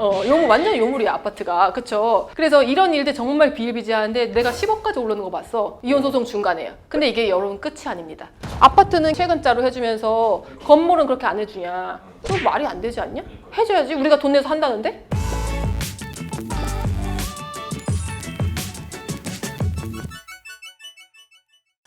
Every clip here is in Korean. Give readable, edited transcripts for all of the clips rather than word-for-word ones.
요물, 완전 요물이야 아파트가. 그쵸? 그래서 이런 일들 정말 비일비재한데 내가 10억까지 오르는 거 봤어. 이혼소송 중간에요. 근데 이게 여러분 끝이 아닙니다. 아파트는 최근자로 해주면서 건물은 그렇게 안 해주냐. 그거 말이 안 되지 않냐? 해줘야지. 우리가 돈 내서 한다는데?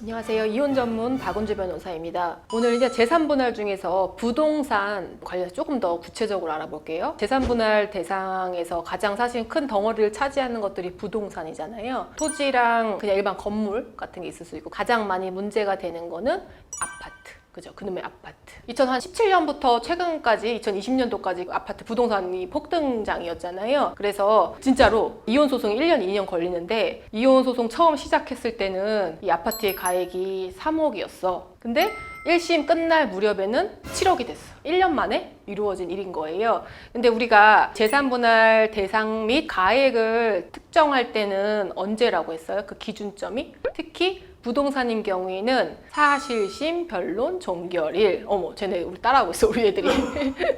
안녕하세요. 이혼 전문 박은주 변호사입니다. 오늘 이제 재산분할 중에서 부동산 관련해서 조금 더 구체적으로 알아볼게요. 재산분할 대상에서 가장 사실 큰 덩어리를 차지하는 것들이 부동산이잖아요. 토지랑 그냥 일반 건물 같은 게 있을 수 있고, 가장 많이 문제가 되는 거는 아파트. 그죠? 그놈의 아파트. 2017년부터 최근까지 2020년도까지 아파트 부동산이 폭등장이었잖아요. 그래서 진짜로 이혼 소송이 1년, 2년 걸리는데 이혼 소송 처음 시작했을 때는 이 아파트의 가액이 3억이었어. 근데 1심 끝날 무렵에는 7억이 됐어. 1년 만에 이루어진 일인 거예요. 근데 우리가 재산분할 대상 및 가액을 특정할 때는 언제라고 했어요? 그 기준점이? 특히 부동산인 경우에는 사실심, 변론, 종결일. 어머, 쟤네 우리 따라하고 있어, 우리 애들이.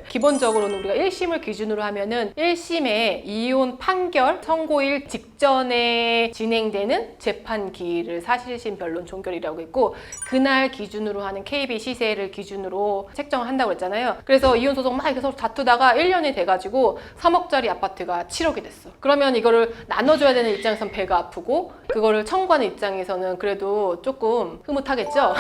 기본적으로는 우리가 1심을 기준으로 하면은 1심의 이혼 판결 선고일 직전에 진행되는 재판 기일을 사실심, 변론, 종결이라고 했고, 그날 기준으로 하는 KB 시세를 기준으로 책정을 한다고 했잖아요. 그래서 이혼 소송 막 이렇게 서로 다투다가 1년이 돼가지고 3억짜리 아파트가 7억이 됐어. 그러면 이거를 나눠줘야 되는 입장에선 배가 아프고, 그거를 청구하는 입장에서는 그래도 조금 흐뭇하겠죠?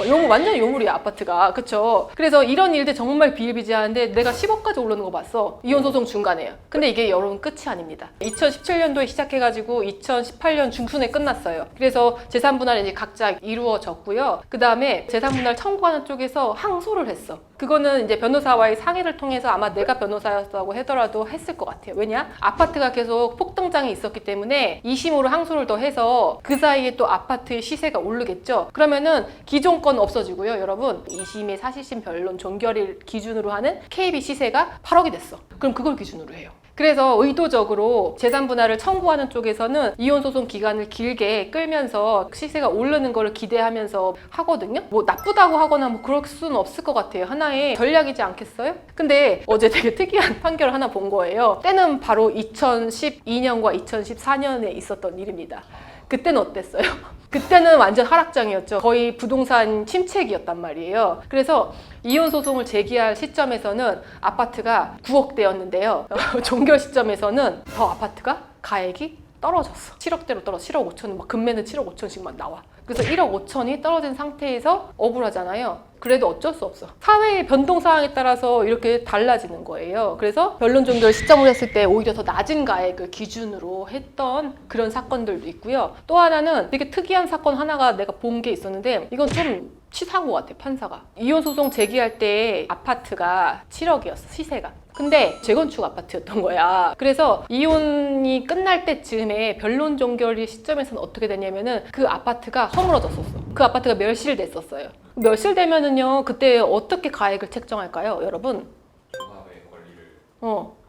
요물, 완전 요물이야 아파트가. 그쵸? 그래서 이런 일들 정말 비일비재한데 내가 10억까지 오르는 거 봤어. 이혼 소송 중간에요. 근데 이게 여러분 끝이 아닙니다. 2017년도에 시작해가지고 2018년 중순에 끝났어요. 그래서 재산분할이 이제 각자 이루어졌고요. 그 다음에 재산분할 청구하는 쪽에서 항소를 했어. 그거는 이제 변호사와의 상의를 통해서 아마 내가 변호사였다고 하더라도 했을 것 같아요. 왜냐? 아파트가 계속 폭등장이 있었기 때문에 2심으로 항소를 더 해서 그 사이에 또 아파트의 시세가 오르겠죠. 그러면은 기존 건 없어지고요, 여러분. 2심의 사실심, 변론, 종결일 기준으로 하는 KB 시세가 8억이 됐어. 그럼 그걸 기준으로 해요. 그래서 의도적으로 재산분할을 청구하는 쪽에서는 이혼소송 기간을 길게 끌면서 시세가 오르는 걸 기대하면서 하거든요. 뭐 나쁘다고 하거나 뭐 그럴 수는 없을 것 같아요. 하나의 전략이지 않겠어요? 근데 어제 되게 특이한 판결을 하나 본 거예요. 때는 바로 2012년과 2014년에 있었던 일입니다. 그때는 어땠어요? 그때는 완전 하락장이었죠. 거의 부동산 침체기였단 말이에요. 그래서 이혼 소송을 제기할 시점에서는 아파트가 9억대였는데요. 종결 시점에서는 더 아파트가 가액이 떨어졌어. 7억대로 떨어져. 7억 5천, 막 금매는 7억 5천씩만 나와. 그래서 1억 5천이 떨어진 상태에서 억울하잖아요. 그래도 어쩔 수 없어. 사회의 변동 사항에 따라서 이렇게 달라지는 거예요. 그래서 변론 종결 시점을 했을 때 오히려 더 낮은 가액을 기준으로 했던 그런 사건들도 있고요. 또 하나는 되게 특이한 사건 하나가 내가 본 게 있었는데, 이건 좀 치사한 것 같아, 판사가. 이혼 소송 제기할 때 아파트가 7억이었어, 시세가. 근데 재건축 아파트였던 거야. 그래서 이혼이 끝날 때쯤에 변론 종결이 시점에서는 어떻게 됐냐면은 그 아파트가 허물어졌었어. 그 아파트가 멸실됐었어요. 멸실되면은요, 그때 어떻게 가액을 책정할까요, 여러분?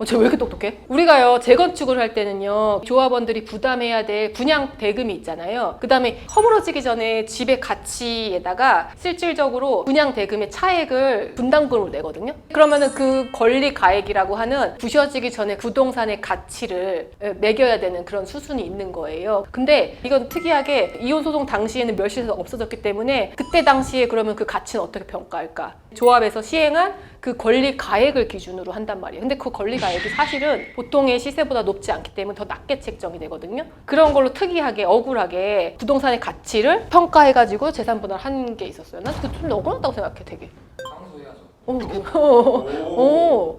쟤 왜 이렇게 똑똑해? 우리가요, 재건축을 할 때는요, 조합원들이 부담해야 될 분양 대금이 있잖아요. 그 다음에 허물어지기 전에 집의 가치에다가 실질적으로 분양 대금의 차액을 분담금으로 내거든요. 그러면은 그 권리 가액이라고 하는 부셔지기 전에 부동산의 가치를 매겨야 되는 그런 수순이 있는 거예요. 근데 이건 특이하게 이혼 소송 당시에는 멸실해서 없어졌기 때문에 그때 당시에 그러면 그 가치는 어떻게 평가할까? 조합에서 시행한 그 권리 가액을 기준으로 한단 말이에요. 근데 그 권리 가액이 사실은 보통의 시세보다 높지 않기 때문에 더 낮게 책정이 되거든요. 그런 걸로 특이하게 억울하게 부동산의 가치를 평가해가지고 재산분할 한 게 있었어요. 난 그게 좀 억울하다고 생각해, 되게.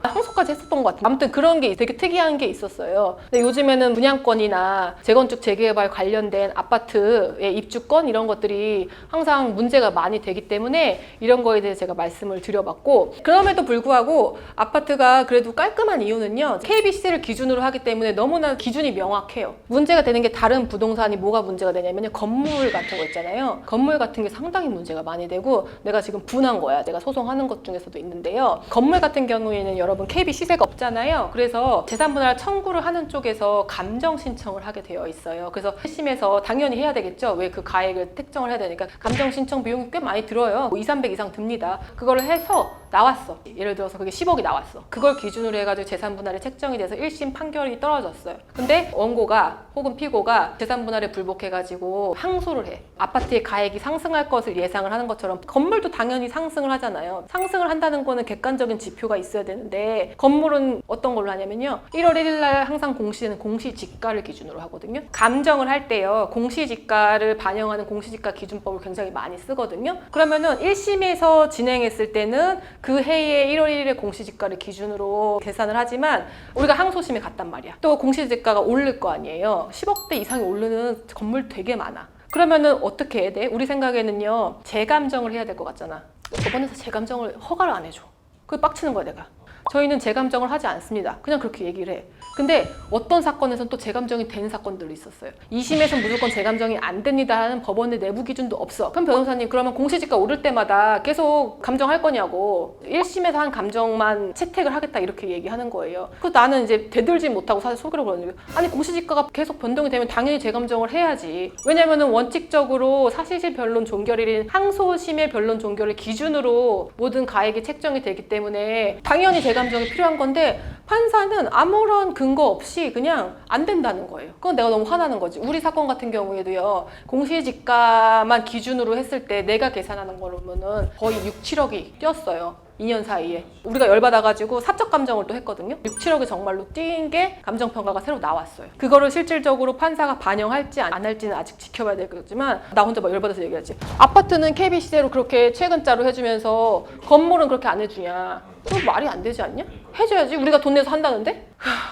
항소까지 했었던 것 같아요. 아무튼 그런 게 되게 특이한 게 있었어요. 근데 요즘에는 분양권이나 재건축 재개발 관련된 아파트의 입주권 이런 것들이 항상 문제가 많이 되기 때문에 이런 거에 대해서 제가 말씀을 드려봤고, 그럼에도 불구하고 아파트가 그래도 깔끔한 이유는요, KBC를 기준으로 하기 때문에 너무나 기준이 명확해요. 문제가 되는 게 다른 부동산이 뭐가 문제가 되냐면 건물 같은 거 있잖아요. 건물 같은 게 상당히 문제가 많이 되고, 내가 지금 분한 거야. 내가 소송하는 것 중에서도 있는데요. 건물 같은 경우에는 여러분 KB 시세가 없잖아요. 그래서 재산분할 청구를 하는 쪽에서 감정 신청을 하게 되어 있어요. 그래서 1심에서 당연히 해야 되겠죠. 왜 그 가액을 특정을 해야 되니까 감정 신청 비용이 꽤 많이 들어요. 200, 300 이상 듭니다. 그걸 해서 나왔어. 예를 들어서 그게 10억이 나왔어. 그걸 기준으로 해가지고 재산 분할이 책정이 돼서 1심 판결이 떨어졌어요. 근데 원고가 혹은 피고가 재산 분할에 불복해가지고 항소를 해. 아파트의 가액이 상승할 것을 예상을 하는 것처럼 건물도 당연히 상승을 하잖아요. 상승을 한다는 거는 객관적인 지표가 있어야 되는데 건물은 어떤 걸로 하냐면요. 1월 1일 날 항상 공시되는 공시지가를 기준으로 하거든요. 감정을 할 때요. 공시지가를 반영하는 공시지가 기준법을 굉장히 많이 쓰거든요. 그러면은 1심에서 진행했을 때는 그 해의 1월 1일의 공시지가를 기준으로 계산을 하지만 우리가 항소심에 갔단 말이야. 또 공시지가가 오를 거 아니에요. 10억대 이상이 오르는 건물 되게 많아. 그러면은 어떻게 해야 돼? 우리 생각에는요. 재감정을 해야 될 것 같잖아. 법원에서 재감정을 허가를 안 해줘. 그게 빡치는 거야 내가. 저희는 재감정을 하지 않습니다. 그냥 그렇게 얘기를 해. 근데 어떤 사건에서는 또 재감정이 되는 사건들이 있었어요. 2심에서는 무조건 재감정이 안 됩니다 하는 법원의 내부 기준도 없어. 그럼 변호사님 그러면 공시지가 오를 때마다 계속 감정할 거냐고. 1심에서 한 감정만 채택을 하겠다 이렇게 얘기하는 거예요. 그래서 나는 이제 되돌지 못하고 사실 속으로 그러는데 아니 공시지가가 계속 변동이 되면 당연히 재감정을 해야지. 왜냐면은 원칙적으로 사실실 변론 종결일인 항소심의 변론 종결을 기준으로 모든 가액이 책정이 되기 때문에 당연히 재감정이 필요한 건데 판사는 아무런 근거 없이 그냥 안 된다는 거예요. 그건 내가 너무 화나는 거지. 우리 사건 같은 경우에도요. 공시지가만 기준으로 했을 때 내가 계산하는 거로는 거의 6, 7억이 뛰었어요. 2년 사이에. 우리가 열받아가지고 사적 감정을 또 했거든요. 6, 7억이 정말로 뛴 게 감정평가가 새로 나왔어요. 그거를 실질적으로 판사가 반영할지 안 할지는 아직 지켜봐야 되겠지만 나 혼자 막 열받아서 얘기하지. 아파트는 KB 시세로 그렇게 최근자로 해주면서 건물은 그렇게 안 해주냐. 그건 말이 안 되지 않냐? 해줘야지. 우리가 돈 내서 한다는데?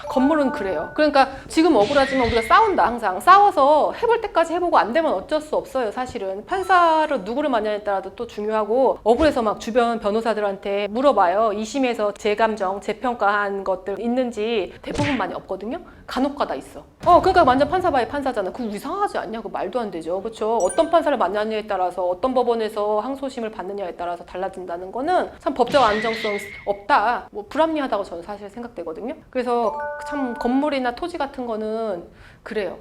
건물은 그래요. 그러니까 지금 억울하지만 우리가 싸운다 항상. 싸워서 해볼 때까지 해보고 안 되면 어쩔 수 없어요 사실은. 판사를 누구를 만나냐에 따라도 또 중요하고 억울해서 막 주변 변호사들한테 물어봐요. 2심에서 재감정, 재평가한 것들 있는지 대부분 많이 없거든요. 간혹가다 있어. 그러니까 완전 판사 바이 판사잖아. 그거 이상하지 않냐? 그거 말도 안 되죠. 그렇죠? 어떤 판사를 만나느냐에 따라서 어떤 법원에서 항소심을 받느냐에 따라서 달라진다는 거는 참 법적 안정성 없다. 뭐 불합리하다고 저는 사실 생각되거든요. 그래서 참 건물이나 토지 같은 거는 그래요.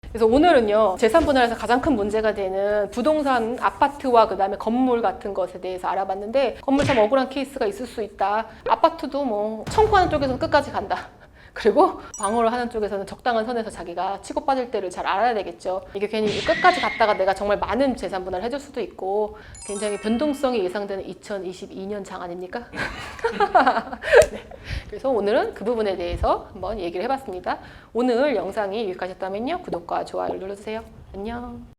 그래서 오늘은요 재산 분할에서 가장 큰 문제가 되는 부동산 아파트와 그다음에 건물 같은 것에 대해서 알아봤는데 건물 참 억울한 케이스가 있을 수 있다. 아파트도 뭐 청구하는 쪽에서는 끝까지 간다. 그리고 방어를 하는 쪽에서는 적당한 선에서 자기가 치고 빠질 때를 잘 알아야 되겠죠. 이게 괜히 끝까지 갔다가 내가 정말 많은 재산 분할을 해줄 수도 있고 굉장히 변동성이 예상되는 2022년 장 아닙니까? 네. 그래서 오늘은 그 부분에 대해서 한번 얘기를 해봤습니다. 오늘 영상이 유익하셨다면요 구독과 좋아요를 눌러주세요. 안녕.